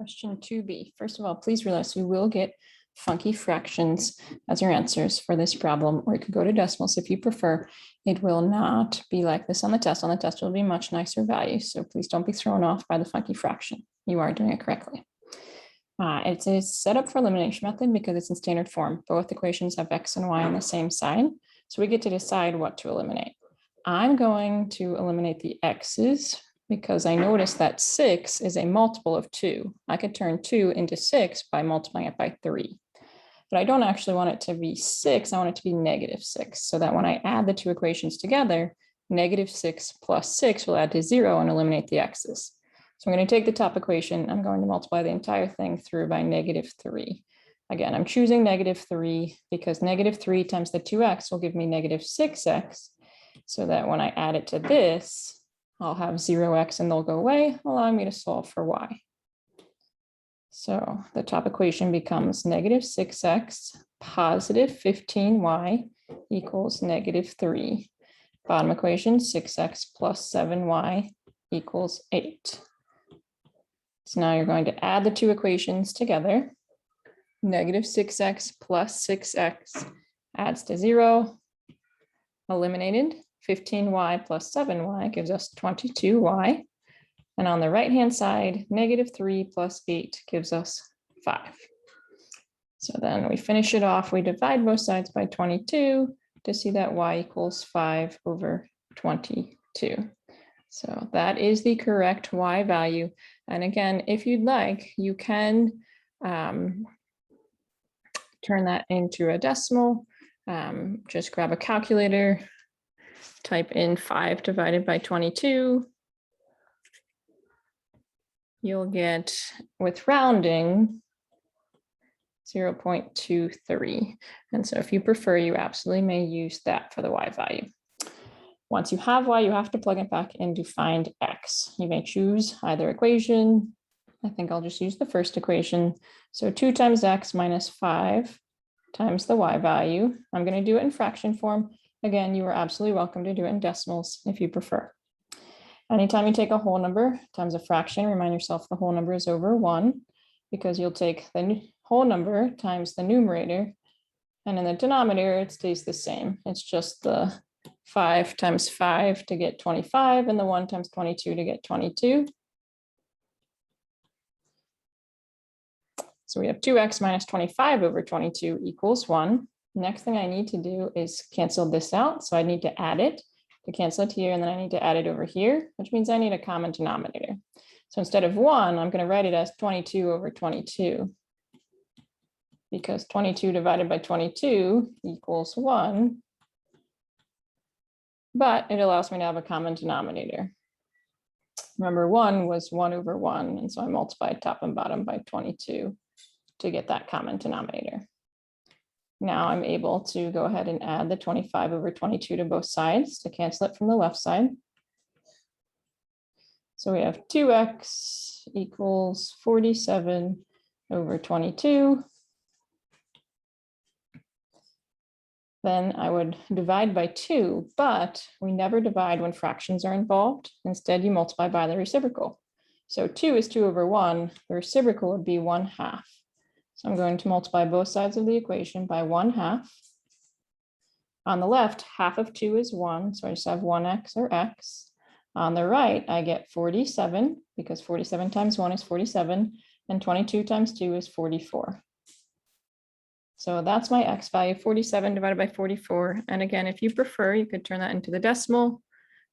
Question 2b. First of all, please realize you will get funky fractions as your answers for this problem, or you could go to decimals if you prefer. It will not be like this on the test. On the test, it will be much nicer values. So please don't be thrown off by the funky fraction. You are doing it correctly. It's a setup for elimination method because it's in standard form. Both equations have x and y on the same side. So we get to decide what to eliminate. I'm going to eliminate the x's because I noticed that 6 is a multiple of 2. I could turn 2 into 6 by multiplying it by 3. But I don't actually want it to be 6. I want it to be -6, so that when I add the two equations together, -6 plus 6 will add to 0 and eliminate the x's. So I'm going to take the top equation. I'm going to multiply the entire thing through by -3. Again, I'm choosing -3 because -3 times the 2x will give me -6x, so that when I add it to this, I'll have 0x and they'll go away, allowing me to solve for y. So the top equation becomes -6x positive 15y equals -3. Bottom equation, 6x plus 7y equals 8. So now you're going to add the two equations together. -6x plus 6x adds to 0, eliminated. 15y plus 7y gives us 22y. And on the right-hand side, -3 plus 8 gives us 5. So then we finish it off. We divide both sides by 22 to see that y equals 5/22. So that is the correct y value. And again, if you'd like, you can turn that into a decimal. Just grab a calculator. Type in 5 divided by 22. You'll get, with rounding, 0.23. And so if you prefer, you absolutely may use that for the y value. Once you have y, you have to plug it back in to find x. You may choose either equation. I think I'll just use the first equation. So 2 times x minus 5 times the y value. I'm going to do it in fraction form. Again, you are absolutely welcome to do it in decimals if you prefer. Anytime you take a whole number times a fraction, remind yourself the whole number is over 1, because you'll take the whole number times the numerator, and in the denominator, it stays the same. It's just the 5 times 5 to get 25, and the 1 times 22 to get 22. So we have 2x minus 25 over 22 equals 1. Next thing I need to do is cancel this out. So I need to add it to cancel it here, and then I need to add it over here, which means I need a common denominator. So instead of 1, I'm going to write it as 22 over 22, because 22 divided by 22 equals 1, but it allows me to have a common denominator. Remember, 1 was 1 over 1, and so I multiplied top and bottom by 22 to get that common denominator. Now I'm able to go ahead and add the 25 over 22 to both sides to cancel it from the left side. So we have 2x equals 47 over 22. Then I would divide by 2, but we never divide when fractions are involved. Instead, you multiply by the reciprocal. So 2 is 2 over 1. The reciprocal would be 1/2. So I'm going to multiply both sides of the equation by 1/2. On the left, half of 2 is 1, so I just have 1x or x. On the right, I get 47, because 47 times 1 is 47, and 22 times 2 is 44. So that's my x value, 47 divided by 44. And again, if you prefer, you could turn that into the decimal.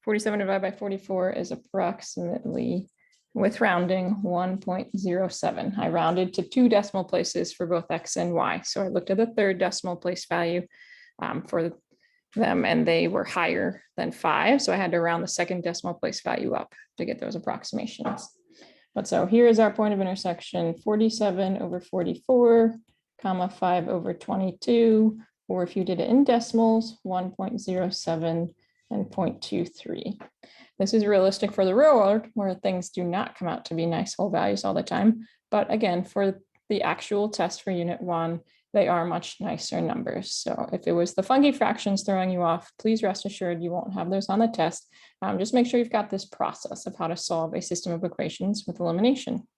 47 divided by 44 is approximately, with rounding, 1.07. I rounded to 2 decimal places for both x and y. So I looked at the third decimal place value for them, and they were higher than 5. So I had to round the second decimal place value up to get those approximations. But so here is our point of intersection, 47 over 44, comma 5 over 22, or if you did it in decimals, 1.07 and 0.23. This is realistic for the real world, where things do not come out to be nice whole values all the time. But again, for the actual test for Unit 1, they are much nicer numbers. So if it was the funky fractions throwing you off, please rest assured you won't have those on the test. Just make sure you've got this process of how to solve a system of equations with elimination.